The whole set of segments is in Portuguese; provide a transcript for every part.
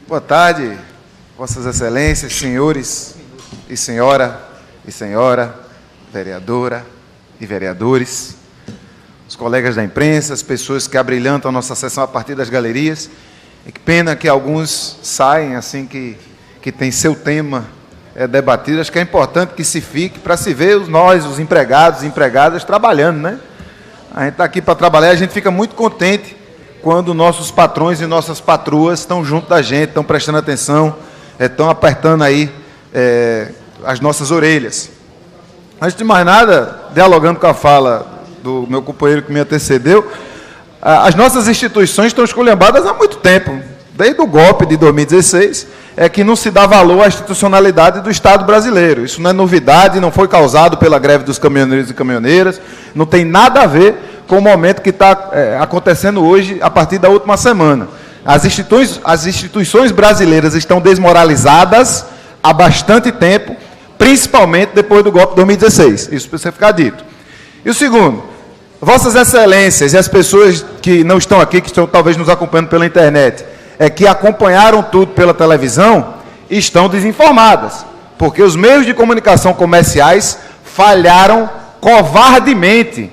Boa tarde, Vossas Excelências, senhores e senhora, vereadora e vereadores, os colegas da imprensa, as pessoas que abrilhantam a nossa sessão a partir das galerias. E que pena que alguns saem assim que tem seu tema debatido. Acho que é importante que se fique para se ver nós, os empregados e empregadas, trabalhando, né? A gente está aqui para trabalhar, a gente fica muito contente quando nossos patrões e nossas patroas estão junto da gente, estão prestando atenção, estão apertando aí as nossas orelhas. Antes de mais nada, dialogando com a fala do meu companheiro que me antecedeu, as nossas instituições estão esculhambadas há muito tempo, desde o golpe de 2016, que não se dá valor à institucionalidade do Estado brasileiro. Isso não é novidade, não foi causado pela greve dos caminhoneiros e caminhoneiras, não tem nada a ver com o momento que está acontecendo hoje, a partir da última semana. As instituições brasileiras estão desmoralizadas há bastante tempo, principalmente depois do golpe de 2016. Isso precisa ficar dito. E o segundo, Vossas Excelências e as pessoas que não estão aqui, que estão talvez nos acompanhando pela internet, que acompanharam tudo pela televisão, estão desinformadas, porque os meios de comunicação comerciais falharam covardemente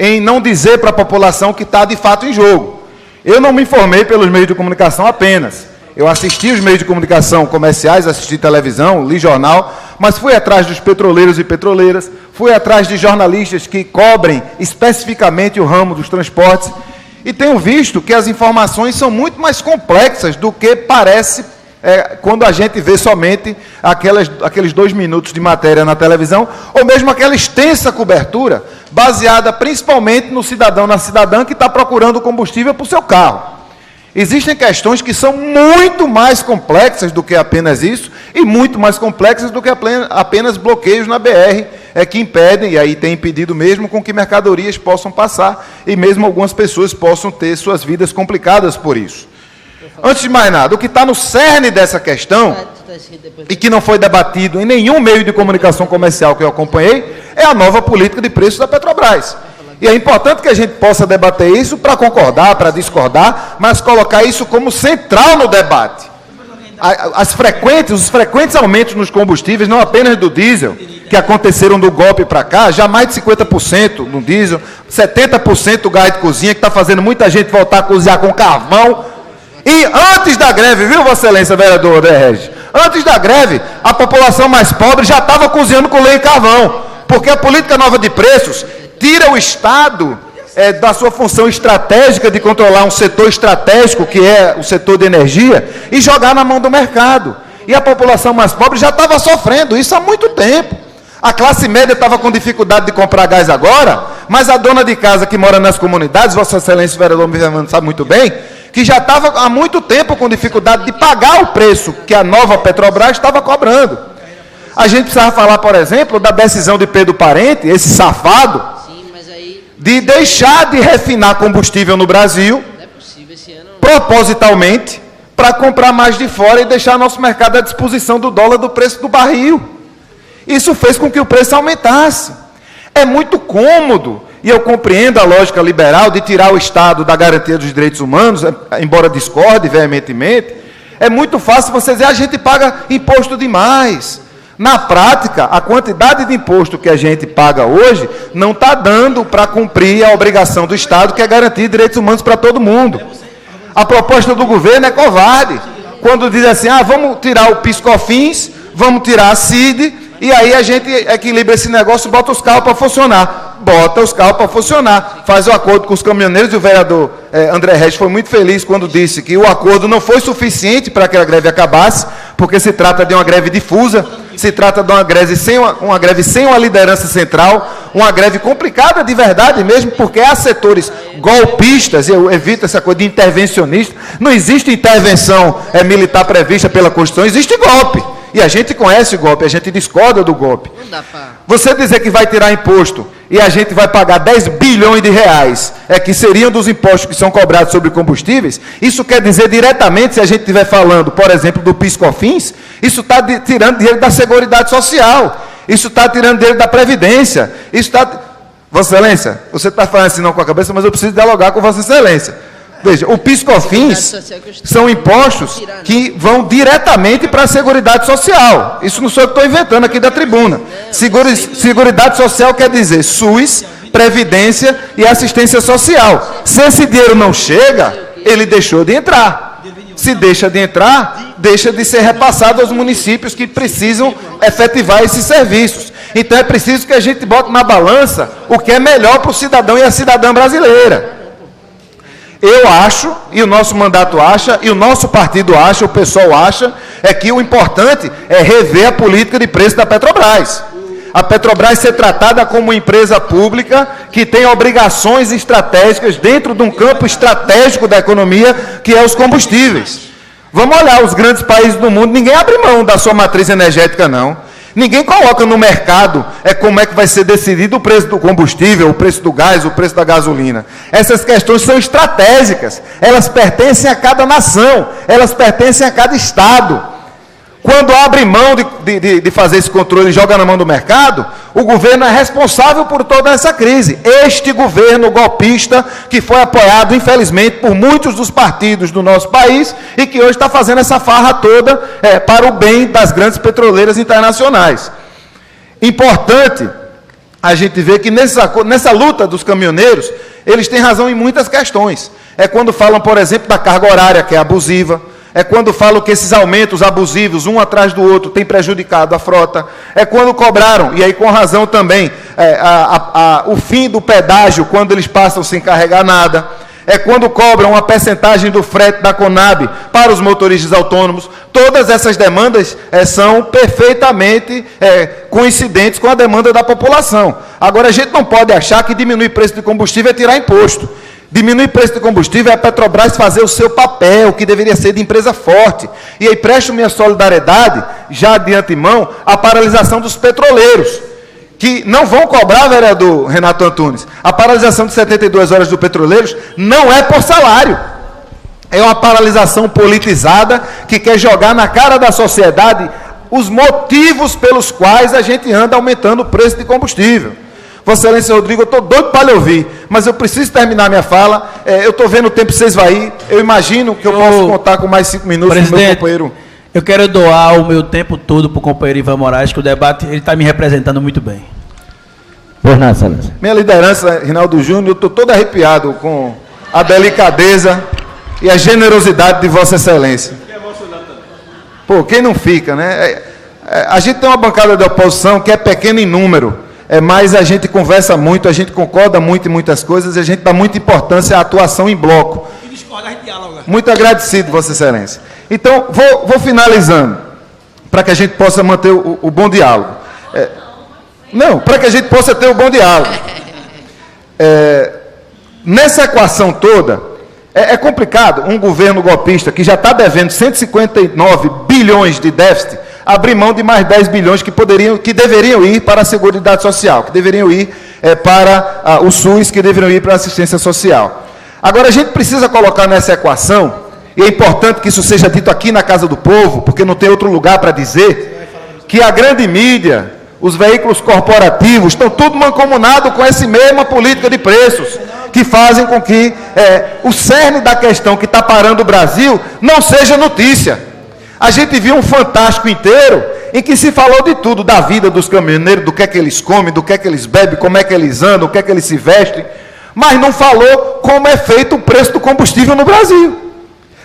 em não dizer para a população que está de fato em jogo. Eu não me informei pelos meios de comunicação apenas. Eu assisti os meios de comunicação comerciais, assisti televisão, li jornal, mas fui atrás dos petroleiros e petroleiras, fui atrás de jornalistas que cobrem especificamente o ramo dos transportes, e tenho visto que as informações são muito mais complexas do que parece quando a gente vê somente aqueles 2 minutos de matéria na televisão, ou mesmo aquela extensa cobertura, baseada principalmente no cidadão, na cidadã que está procurando combustível para o seu carro. Existem questões que são muito mais complexas do que apenas isso, e muito mais complexas do que apenas bloqueios na BR, que impedem, e aí tem impedido mesmo, com que mercadorias possam passar, e mesmo algumas pessoas possam ter suas vidas complicadas por isso. Antes de mais nada, o que está no cerne dessa questão, e que não foi debatido em nenhum meio de comunicação comercial que eu acompanhei, é a nova política de preços da Petrobras. E é importante que a gente possa debater isso para concordar, para discordar, mas colocar isso como central no debate. Os frequentes aumentos nos combustíveis, não apenas do diesel, que aconteceram do golpe para cá, já mais de 50% no diesel, 70% do gás de cozinha, que está fazendo muita gente voltar a cozinhar com carvão. E antes da greve, viu, Vossa Excelência, vereador André Regis? Antes da greve, a população mais pobre já estava cozinhando com lenha e carvão, porque a política nova de preços tira o Estado da sua função estratégica de controlar um setor estratégico, que é o setor de energia, e jogar na mão do mercado. E a população mais pobre já estava sofrendo isso há muito tempo. A classe média estava com dificuldade de comprar gás agora, mas a dona de casa que mora nas comunidades, Vossa Excelência, o vereador Fernando sabe muito bem, que já estava há muito tempo com dificuldade de pagar o preço que a nova Petrobras estava cobrando. A gente precisava falar, por exemplo, da decisão de Pedro Parente, esse safado, de deixar de refinar combustível no Brasil, propositalmente, para comprar mais de fora e deixar nosso mercado à disposição do dólar do preço do barril. Isso fez com que o preço aumentasse. É muito cômodo, e eu compreendo a lógica liberal de tirar o Estado da garantia dos direitos humanos, embora discorde veementemente, é muito fácil você dizer, a gente paga imposto demais. Na prática, a quantidade de imposto que a gente paga hoje não está dando para cumprir a obrigação do Estado, que é garantir direitos humanos para todo mundo. A proposta do governo é covarde, quando diz assim, vamos tirar o PIS/COFINS, vamos tirar a CID, e aí a gente equilibra esse negócio e bota os carros para funcionar. Bota os carros para funcionar, faz o acordo com os caminhoneiros, e o vereador André Regis foi muito feliz quando disse que o acordo não foi suficiente para que a greve acabasse, porque se trata de uma greve difusa, se trata de uma greve sem uma liderança central, uma greve complicada de verdade mesmo, porque há setores golpistas, eu evito essa coisa de intervencionista, não existe intervenção militar prevista pela Constituição, existe golpe. E a gente conhece o golpe, a gente discorda do golpe. Você dizer que vai tirar imposto e a gente vai pagar 10 bilhões de reais, que seriam dos impostos que são cobrados sobre combustíveis, isso quer dizer diretamente, se a gente estiver falando, por exemplo, do PIS/COFINS, isso está tirando dinheiro da Seguridade Social, isso está tirando dinheiro da Previdência, isso está... Vossa Excelência, você está falando assim não com a cabeça, mas eu preciso dialogar com Vossa Excelência. Veja, o PIS/COFINS são impostos que vão diretamente para a Seguridade Social. Isso não sou eu que estou inventando aqui da tribuna. Seguridade Social quer dizer SUS, Previdência e Assistência Social. Se esse dinheiro não chega, ele deixou de entrar. Se deixa de entrar, deixa de ser repassado aos municípios que precisam efetivar esses serviços. Então é preciso que a gente bote na balança o que é melhor para o cidadão e a cidadã brasileira. Eu acho, e o nosso mandato acha, e o nosso partido acha, o pessoal acha, é que o importante é rever a política de preço da Petrobras. A Petrobras ser tratada como uma empresa pública que tem obrigações estratégicas dentro de um campo estratégico da economia, que é os combustíveis. Vamos olhar os grandes países do mundo, ninguém abre mão da sua matriz energética, não. Ninguém coloca no mercado como é que vai ser decidido o preço do combustível, o preço do gás, o preço da gasolina. Essas questões são estratégicas, elas pertencem a cada nação, elas pertencem a cada estado. Quando abre mão de fazer esse controle e joga na mão do mercado, o governo é responsável por toda essa crise. Este governo golpista que foi apoiado, infelizmente, por muitos dos partidos do nosso país e que hoje está fazendo essa farra toda para o bem das grandes petroleiras internacionais. Importante a gente ver que nessa luta dos caminhoneiros, eles têm razão em muitas questões. É quando falam, por exemplo, da carga horária, que é abusiva. É quando falam que esses aumentos abusivos, um atrás do outro, têm prejudicado a frota. É quando cobraram, e aí com razão também, o fim do pedágio, quando eles passam sem carregar nada. É quando cobram uma percentagem do frete da Conab para os motoristas autônomos. Todas essas demandas são perfeitamente coincidentes com a demanda da população. Agora, a gente não pode achar que diminuir o preço de combustível é tirar imposto. Diminuir o preço do combustível é a Petrobras fazer o seu papel, que deveria ser de empresa forte. E aí presto minha solidariedade, já de antemão, à paralisação dos petroleiros, que não vão cobrar, vereador Renato Antunes. A paralisação de 72 horas dos petroleiros não é por salário. É uma paralisação politizada que quer jogar na cara da sociedade os motivos pelos quais a gente anda aumentando o preço de combustível. Vossa Excelência Rodrigo, eu estou doido para lhe ouvir, mas eu preciso terminar minha fala. Eu estou vendo o tempo se esvair. Eu imagino que eu posso contar com mais 5 minutos com o meu companheiro. Eu quero doar o meu tempo todo para o companheiro Ivan Moraes, que o debate ele está me representando muito bem. Pois não, Excelência. Minha liderança, Rinaldo Júnior, eu estou todo arrepiado com a delicadeza e a generosidade de Vossa Excelência. Pô, quem não fica, né? A gente tem uma bancada de oposição que é pequena em número. Mas a gente conversa muito, a gente concorda muito em muitas coisas e a gente dá muita importância à atuação em bloco. E discorda, a gente dialoga. Muito agradecido, Vossa Excelência. Então, vou finalizando, para que a gente possa manter o bom diálogo. Não, para que a gente possa ter o bom diálogo. Nessa equação toda, é complicado um governo golpista que já está devendo 159 bilhões de déficit, abrir mão de mais 10 bilhões que deveriam ir para a Seguridade Social, que deveriam ir para o SUS, que deveriam ir para a assistência social. Agora, a gente precisa colocar nessa equação, e é importante que isso seja dito aqui na Casa do Povo, porque não tem outro lugar para dizer, que a grande mídia, os veículos corporativos, estão tudo mancomunado com essa mesma política de preços, que fazem com que o cerne da questão que está parando o Brasil não seja notícia. A gente viu um Fantástico inteiro em que se falou de tudo, da vida dos caminhoneiros, do que é que eles comem, do que é que eles bebem, como é que eles andam, o que é que eles se vestem, mas não falou como é feito o preço do combustível no Brasil.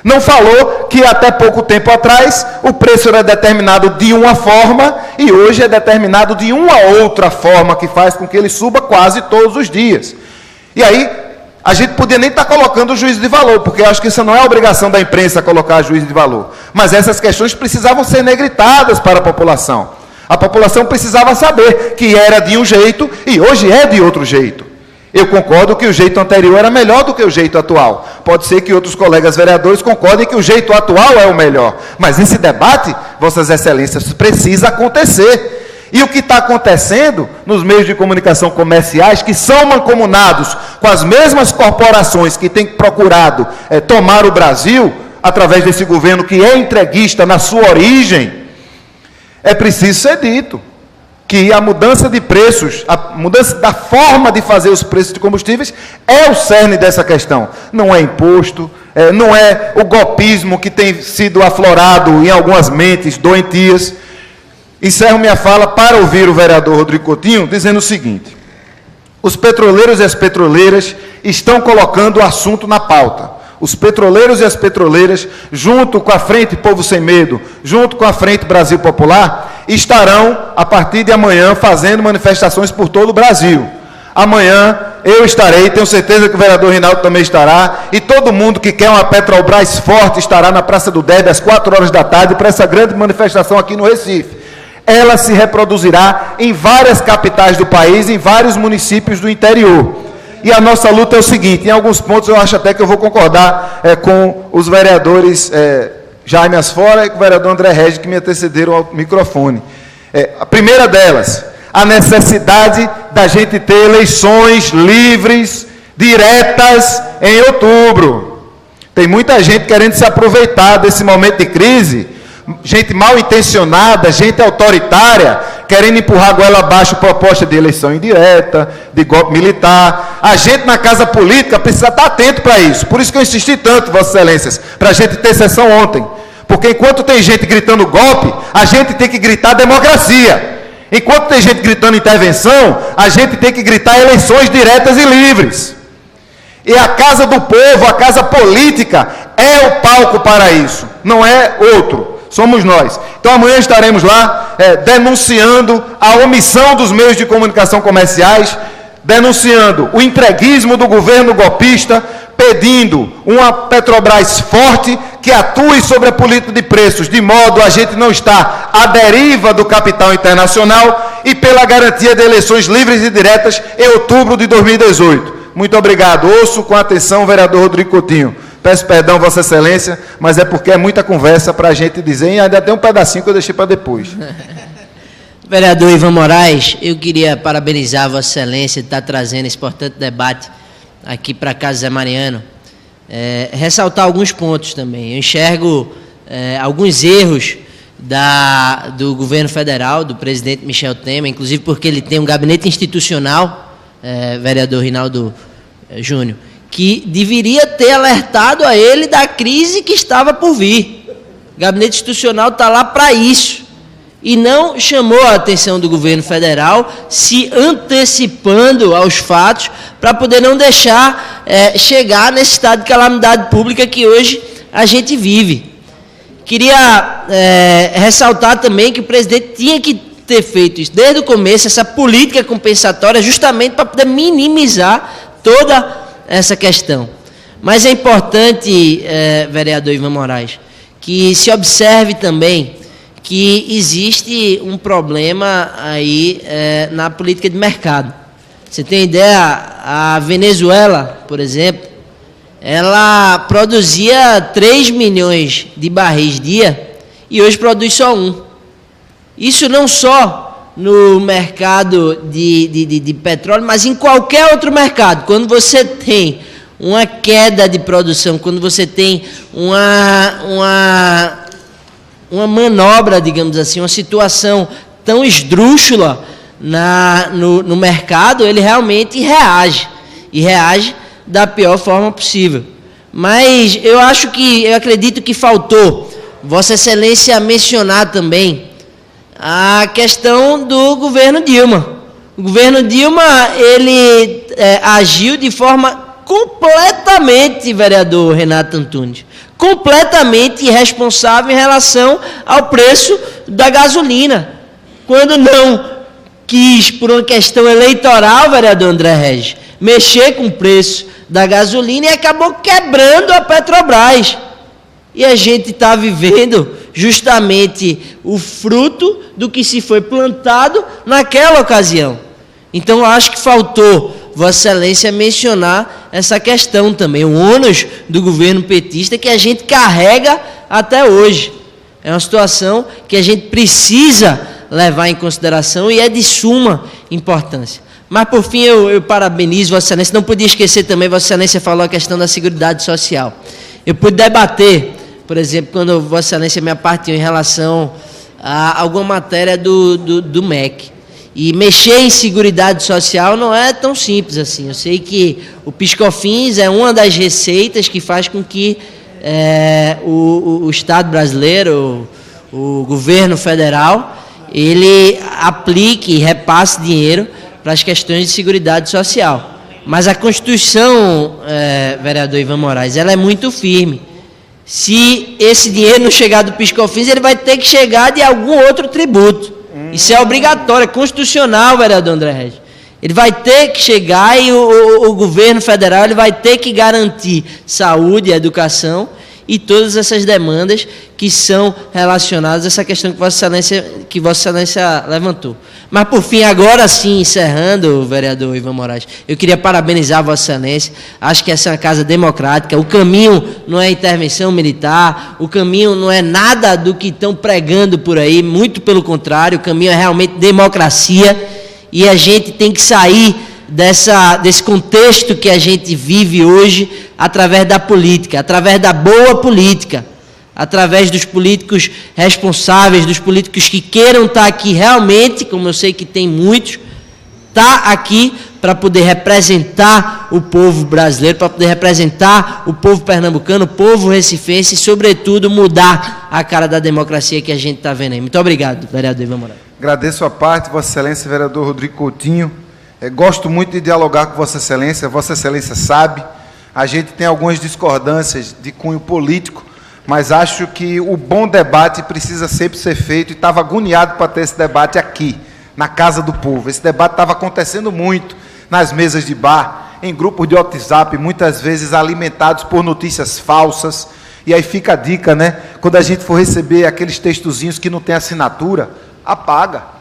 Não falou que até pouco tempo atrás o preço era determinado de uma forma e hoje é determinado de uma outra forma que faz com que ele suba quase todos os dias. E aí, a gente podia nem estar colocando o juízo de valor, porque eu acho que isso não é a obrigação da imprensa colocar juízo de valor. Mas essas questões precisavam ser negritadas para a população. A população precisava saber que era de um jeito e hoje é de outro jeito. Eu concordo que o jeito anterior era melhor do que o jeito atual. Pode ser que outros colegas vereadores concordem que o jeito atual é o melhor. Mas esse debate, Vossas Excelências, precisa acontecer. E o que está acontecendo nos meios de comunicação comerciais, que são mancomunados com as mesmas corporações que têm procurado tomar o Brasil, através desse governo que é entreguista na sua origem, é preciso ser dito que a mudança de preços, a mudança da forma de fazer os preços de combustíveis é o cerne dessa questão. Não é imposto, não é o golpismo que tem sido aflorado em algumas mentes doentias. Encerro minha fala para ouvir o vereador Rodrigo Coutinho dizendo o seguinte: os petroleiros e as petroleiras estão colocando o assunto na pauta. Os petroleiros e as petroleiras, junto com a Frente Povo Sem Medo, junto com a Frente Brasil Popular, estarão, a partir de amanhã, fazendo manifestações por todo o Brasil. Amanhã eu estarei, tenho certeza que o vereador Rinaldo também estará, e todo mundo que quer uma Petrobras forte estará na Praça do Derby às 4 horas da tarde para essa grande manifestação aqui no Recife. Ela se reproduzirá em várias capitais do país, em vários municípios do interior. E a nossa luta é o seguinte: em alguns pontos eu acho até que eu vou concordar com os vereadores Jaime Asfora e com o vereador André Regis, que me antecederam ao microfone. A primeira delas, a necessidade da gente ter eleições livres, diretas, em outubro. Tem muita gente querendo se aproveitar desse momento de crise, gente mal intencionada, gente autoritária, querendo empurrar a goela abaixo proposta de eleição indireta, de golpe militar. A gente na casa política precisa estar atento para isso. Por isso que eu insisti tanto, Vossas Excelências, para a gente ter sessão ontem. Porque enquanto tem gente gritando golpe, a gente tem que gritar democracia. Enquanto tem gente gritando intervenção, a gente tem que gritar eleições diretas e livres. E a casa do povo, a casa política, é o palco para isso, não é outro. Somos nós. Então amanhã estaremos lá denunciando a omissão dos meios de comunicação comerciais, denunciando o entreguismo do governo golpista, pedindo uma Petrobras forte que atue sobre a política de preços, de modo a gente não estar à deriva do capital internacional, e pela garantia de eleições livres e diretas em outubro de 2018. Muito obrigado. Ouço com atenção o vereador Rodrigo Coutinho. Peço perdão, Vossa Excelência, mas é porque é muita conversa para a gente dizer, e ainda tem um pedacinho que eu deixei para depois. Vereador Ivan Moraes, eu queria parabenizar a Vossa Excelência de estar trazendo esse importante debate aqui para a Casa Zé Mariano. Ressaltar alguns pontos também. Eu enxergo alguns erros do governo federal, do presidente Michel Temer, inclusive porque ele tem um gabinete institucional, vereador Rinaldo Júnior, que deveria ter alertado a ele da crise que estava por vir. O gabinete institucional está lá para isso. E não chamou a atenção do governo federal, se antecipando aos fatos, para poder não deixar chegar nesse estado de calamidade pública que hoje a gente vive. Queria ressaltar também que o presidente tinha que ter feito isso desde o começo, essa política compensatória, justamente para poder minimizar toda essa questão. Mas é importante, vereador Ivan Moraes, que se observe também que existe um problema aí na política de mercado. Você tem ideia, a Venezuela, por exemplo, ela produzia 3 milhões de barris dia e hoje produz só 1. Isso não só no mercado de petróleo, mas em qualquer outro mercado. Quando você tem uma queda de produção, quando você tem uma manobra, digamos assim, uma situação tão esdrúxula no mercado, ele realmente reage. E reage da pior forma possível. Mas eu acredito que faltou Vossa Excelência mencionar também a questão do governo Dilma. O governo Dilma, ele agiu de forma completamente, vereador Renato Antunes, completamente irresponsável em relação ao preço da gasolina, quando não quis, por uma questão eleitoral, vereador André Regis, mexer com o preço da gasolina e acabou quebrando a Petrobras. E a gente está vivendo justamente o fruto do que se foi plantado naquela ocasião. Então, eu acho que faltou Vossa Excelência mencionar essa questão também, o ônus do governo petista que a gente carrega até hoje. É uma situação que a gente precisa levar em consideração e é de suma importância. Mas, por fim, eu parabenizo Vossa Excelência. Não podia esquecer também, Vossa Excelência falou a questão da Seguridade Social. Eu pude debater, por exemplo, quando Vossa Excelência me apartiu em relação a alguma matéria do MEC. E mexer em seguridade social não é tão simples assim. Eu sei que o PiscoFins é uma das receitas que faz com que o Estado brasileiro, o governo federal, ele aplique e repasse dinheiro para as questões de seguridade social. Mas a Constituição, vereador Ivan Moraes, ela é muito firme. Se esse dinheiro não chegar do PiscoFins, ele vai ter que chegar de algum outro tributo. Isso é obrigatório, é constitucional, vereador André Regis. Ele vai ter que chegar e o governo federal ele vai ter que garantir saúde, educação e todas essas demandas que são relacionadas a essa questão que Vossa Excelência levantou. Mas, por fim, agora sim, encerrando, vereador Ivan Moraes, eu queria parabenizar Vossa Excelência. Acho que essa é uma casa democrática. O caminho não é intervenção militar, o caminho não é nada do que estão pregando por aí, muito pelo contrário, o caminho é realmente democracia e a gente tem que sair desse contexto que a gente vive hoje através da política, através da boa política, através dos políticos responsáveis, dos políticos que queiram estar aqui realmente, como eu sei que tem muitos, estar aqui para poder representar o povo brasileiro, para poder representar o povo pernambucano, o povo recifense e, sobretudo, mudar a cara da democracia que a gente está vendo aí. Muito obrigado, vereador Ivan Moraes. Agradeço a parte, Vossa Excelência, vereador Rodrigo Coutinho. Gosto muito de dialogar com Vossa Excelência sabe, a gente tem algumas discordâncias de cunho político, mas acho que o bom debate precisa sempre ser feito e estava agoniado para ter esse debate aqui, na Casa do Povo. Esse debate estava acontecendo muito nas mesas de bar, em grupos de WhatsApp, muitas vezes alimentados por notícias falsas, e aí fica a dica, né? Quando a gente for receber aqueles textozinhos que não tem assinatura, apaga.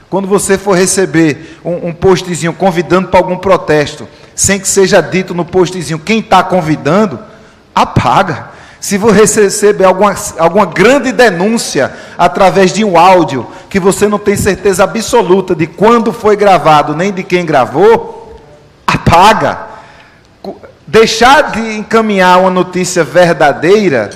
Quando você for receber um postzinho convidando para algum protesto, sem que seja dito no postzinho quem está convidando, apaga. Se você receber alguma grande denúncia através de um áudio, que você não tem certeza absoluta de quando foi gravado, nem de quem gravou, apaga. Deixar de encaminhar uma notícia verdadeira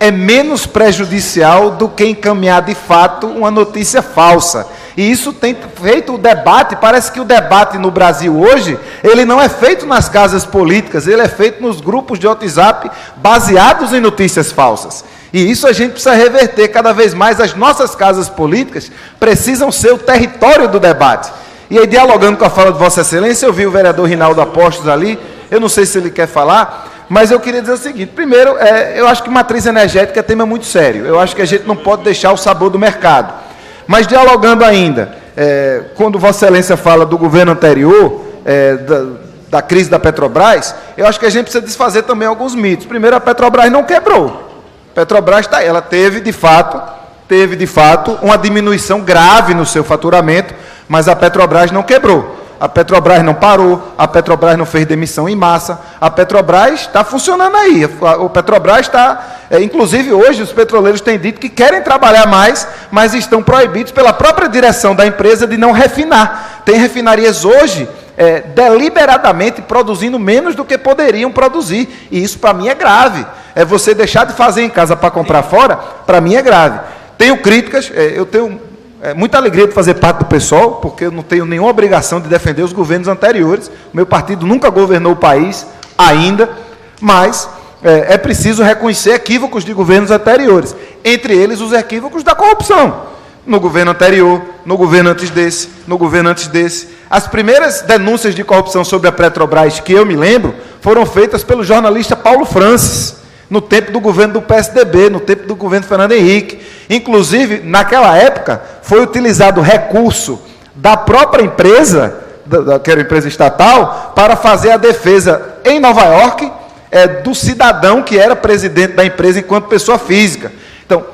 é menos prejudicial do que encaminhar de fato uma notícia falsa. E isso tem feito o debate, parece que o debate no Brasil hoje, ele não é feito nas casas políticas, ele é feito nos grupos de WhatsApp baseados em notícias falsas. E isso a gente precisa reverter cada vez mais. As nossas casas políticas precisam ser o território do debate. E aí, dialogando com a fala de Vossa Excelência, eu vi o vereador Rinaldo Apóstolos ali, eu não sei se ele quer falar, mas eu queria dizer o seguinte: primeiro, eu acho que matriz energética é tema muito sério, eu acho que a gente não pode deixar o sabor do mercado. Mas dialogando ainda, quando Vossa Excelência fala do governo anterior, da crise da Petrobras, eu acho que a gente precisa desfazer também alguns mitos. Primeiro, a Petrobras não quebrou. A Petrobras está aí, ela teve de fato uma diminuição grave no seu faturamento, mas a Petrobras não quebrou. A Petrobras não parou, a Petrobras não fez demissão em massa, a Petrobras está funcionando aí. A Petrobras está... inclusive, hoje, os petroleiros têm dito que querem trabalhar mais, mas estão proibidos pela própria direção da empresa de não refinar. Tem refinarias hoje, deliberadamente, produzindo menos do que poderiam produzir. E isso, para mim, é grave. Você deixar de fazer em casa para comprar fora, para mim, é grave. Tenho críticas, eu tenho... muita alegria de fazer parte do PSOL, porque eu não tenho nenhuma obrigação de defender os governos anteriores. O meu partido nunca governou o país, ainda, mas é preciso reconhecer equívocos de governos anteriores, entre eles os equívocos da corrupção. No governo anterior, no governo antes desse, no governo antes desse. As primeiras denúncias de corrupção sobre a Petrobras, que eu me lembro, foram feitas pelo jornalista Paulo Francis, no tempo do governo do PSDB, no tempo do governo Fernando Henrique. Inclusive, naquela época, foi utilizado recurso da própria empresa, que era empresa estatal, para fazer a defesa em Nova York do cidadão que era presidente da empresa enquanto pessoa física. Então,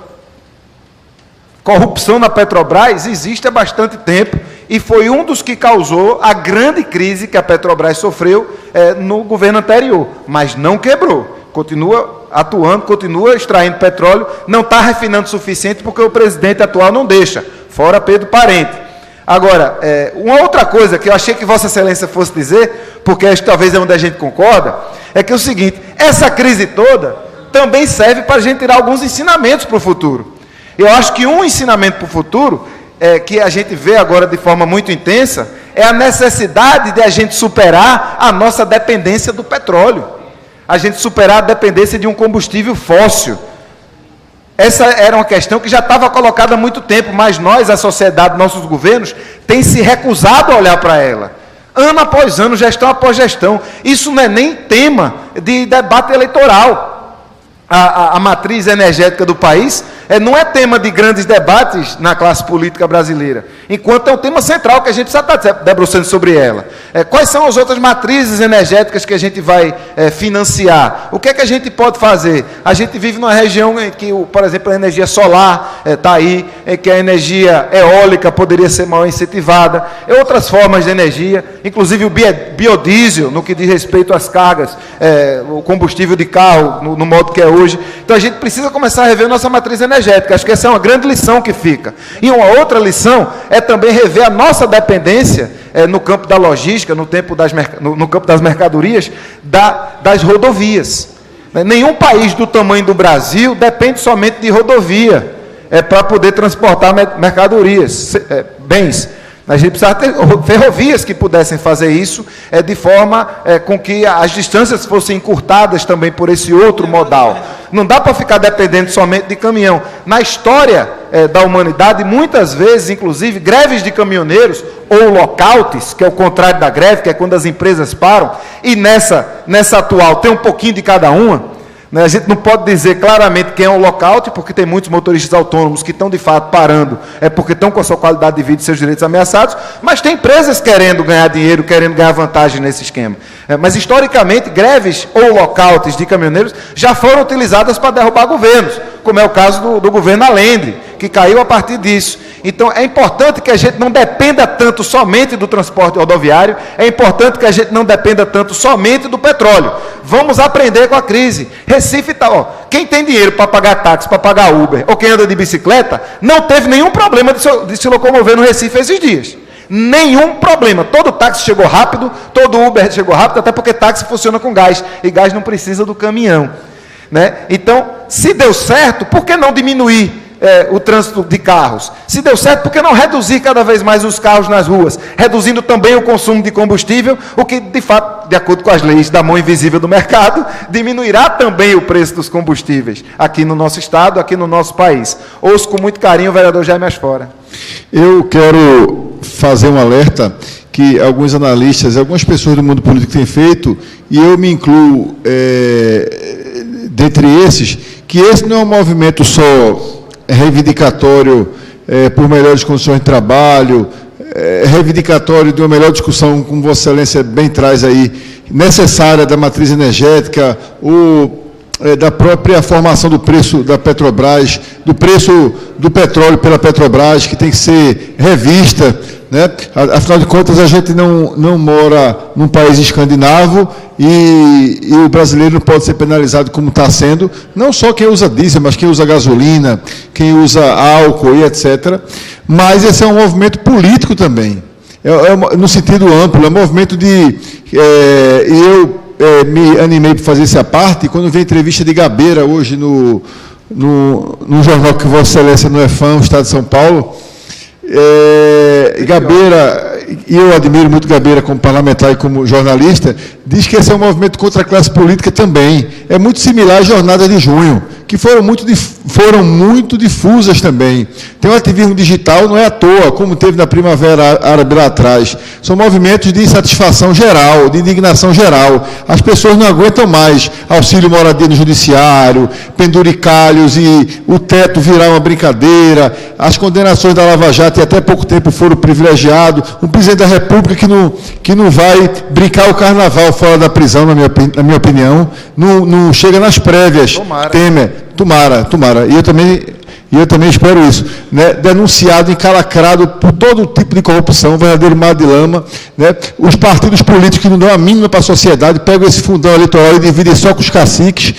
corrupção na Petrobras existe há bastante tempo e foi um dos que causou a grande crise que a Petrobras sofreu no governo anterior, mas não quebrou. Continua atuando, continua extraindo petróleo, não está refinando o suficiente porque o presidente atual não deixa, fora Pedro Parente. Agora, uma outra coisa que eu achei que Vossa Excelência fosse dizer, porque acho que talvez é onde a gente concorda, é que é o seguinte: essa crise toda também serve para a gente tirar alguns ensinamentos para o futuro. Eu acho que um ensinamento para o futuro que a gente vê agora de forma muito intensa é a necessidade de a gente superar a nossa dependência do petróleo, a gente superar a dependência de um combustível fóssil. Essa era uma questão que já estava colocada há muito tempo, mas nós, a sociedade, nossos governos, têm se recusado a olhar para ela. Ano após ano, gestão após gestão. Isso não é nem tema de debate eleitoral. A matriz energética do país não é tema de grandes debates na classe política brasileira, enquanto é um tema central que a gente precisa estar debruçando sobre ela. Quais são as outras matrizes energéticas que a gente vai financiar? O que é que a gente pode fazer? A gente vive numa região em que, por exemplo, a energia solar está aí, em que a energia eólica poderia ser maior incentivada, outras formas de energia, inclusive o biodiesel, no que diz respeito às cargas, o combustível de carro, no modo que é hoje. Então a gente precisa começar a rever nossa matriz energética. Acho que essa é uma grande lição que fica. E uma outra lição é também rever a nossa dependência no campo da logística, no campo das mercadorias, das rodovias. Nenhum país do tamanho do Brasil depende somente de rodovia para poder transportar mercadorias, bens. A gente precisava ter ferrovias que pudessem fazer isso de forma com que as distâncias fossem encurtadas também por esse outro modal. Não dá para ficar dependendo somente de caminhão. Na história da humanidade, muitas vezes, inclusive, greves de caminhoneiros ou lockouts, que é o contrário da greve, que é quando as empresas param, e nessa atual tem um pouquinho de cada uma. A gente não pode dizer claramente quem é um lockout, porque tem muitos motoristas autônomos que estão, de fato, parando, porque estão com a sua qualidade de vida e seus direitos ameaçados, mas tem empresas querendo ganhar dinheiro, querendo ganhar vantagem nesse esquema. Mas, historicamente, greves ou lockouts de caminhoneiros já foram utilizadas para derrubar governos, como é o caso do governo Allende, que caiu a partir disso. Então, é importante que a gente não dependa tanto somente do transporte rodoviário, é importante que a gente não dependa tanto somente do petróleo. Vamos aprender com a crise. Recife está, quem tem dinheiro para pagar táxi, para pagar Uber, ou quem anda de bicicleta, não teve nenhum problema de se locomover no Recife esses dias. Nenhum problema. Todo táxi chegou rápido, todo Uber chegou rápido, até porque táxi funciona com gás, e gás não precisa do caminhão. Então, se deu certo, por que não diminuir o trânsito de carros? Se deu certo, por que não reduzir cada vez mais os carros nas ruas, reduzindo também o consumo de combustível, o que, de fato, de acordo com as leis da mão invisível do mercado, diminuirá também o preço dos combustíveis aqui no nosso estado, aqui no nosso país. Ouço com muito carinho o vereador Jaime Asfora. Eu quero fazer um alerta que alguns analistas, algumas pessoas do mundo político têm feito, e eu me incluo dentre esses, que esse não é um movimento só reivindicatório por melhores condições de trabalho, reivindicatório de uma melhor discussão, como Vossa Excelência bem traz aí, necessária da matriz energética, da própria formação do preço da Petrobras, do preço do petróleo pela Petrobras, que tem que ser revista, Afinal de contas, a gente não mora num país escandinavo e o brasileiro não pode ser penalizado como está sendo, não só quem usa diesel, mas quem usa gasolina, quem usa álcool e etc. Mas esse é um movimento político também, no sentido amplo, é um movimento de... eu me animei para fazer essa parte, quando vi a entrevista de Gabeira hoje no jornal que Vossa Excelência não é fã, o Estado de São Paulo. Gabeira, e eu admiro muito Gabeira como parlamentar e como jornalista, diz que esse é um movimento contra a classe política também. É muito similar à jornada de junho, que foram muito difusas também. Tem um ativismo digital, não é à toa, como teve na Primavera Árabe lá atrás. São movimentos de insatisfação geral, de indignação geral. As pessoas não aguentam mais auxílio moradia no judiciário, penduricalhos e o teto virar uma brincadeira, as condenações da Lava Jato e até pouco tempo foram privilegiados, um presidente da República que não vai brincar o carnaval fora da prisão, na minha opinião, não chega nas prévias. Tomara. Temer, tomara. E eu também espero isso, denunciado, encalacrado por todo tipo de corrupção, um verdadeiro mar de lama, os partidos políticos que não dão a mínima para a sociedade, pegam esse fundão eleitoral e dividem só com os caciques,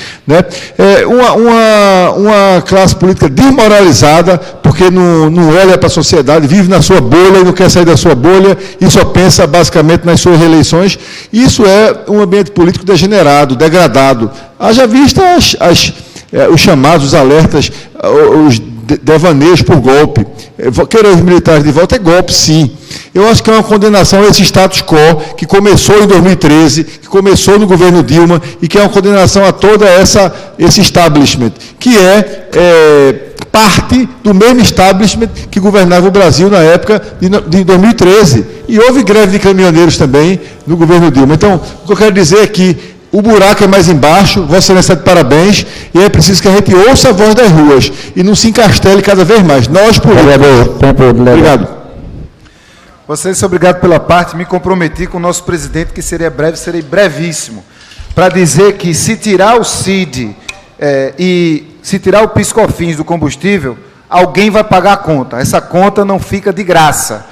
uma classe política desmoralizada, porque não olha para a sociedade, vive na sua bolha e não quer sair da sua bolha e só pensa basicamente nas suas reeleições. Isso é um ambiente político degenerado, degradado. Haja vista os chamados, os alertas, os devaneios por golpe. Querer os militares de volta é golpe, sim. Eu acho que é uma condenação a esse status quo que começou em 2013, que começou no governo Dilma e que é uma condenação a toda esse establishment, que é parte do mesmo establishment que governava o Brasil na época de 2013. E houve greve de caminhoneiros também no governo Dilma. Então, o que eu quero dizer é que o buraco é mais embaixo, Vossa Excelência de parabéns, e é preciso que a gente ouça a voz das ruas e não se encastele cada vez mais. Nós, políticos. Obrigado. Vossa Excelência, obrigado pela parte. Me comprometi com o nosso presidente, que seria breve, serei brevíssimo, para dizer que se tirar o CID e se tirar o PIS/COFINS do combustível, alguém vai pagar a conta. Essa conta não fica de graça.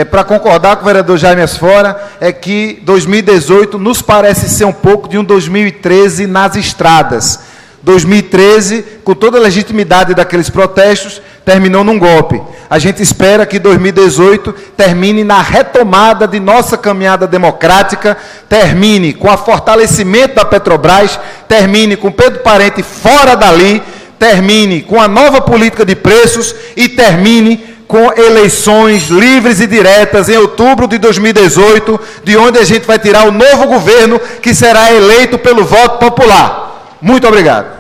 Para concordar com o vereador Jaime Asfora, é que 2018 nos parece ser um pouco de um 2013 nas estradas. 2013, com toda a legitimidade daqueles protestos, terminou num golpe. A gente espera que 2018 termine na retomada de nossa caminhada democrática, termine com o fortalecimento da Petrobras, termine com Pedro Parente fora dali, termine com a nova política de preços e termine com eleições livres e diretas em outubro de 2018, de onde a gente vai tirar o novo governo que será eleito pelo voto popular. Muito obrigado.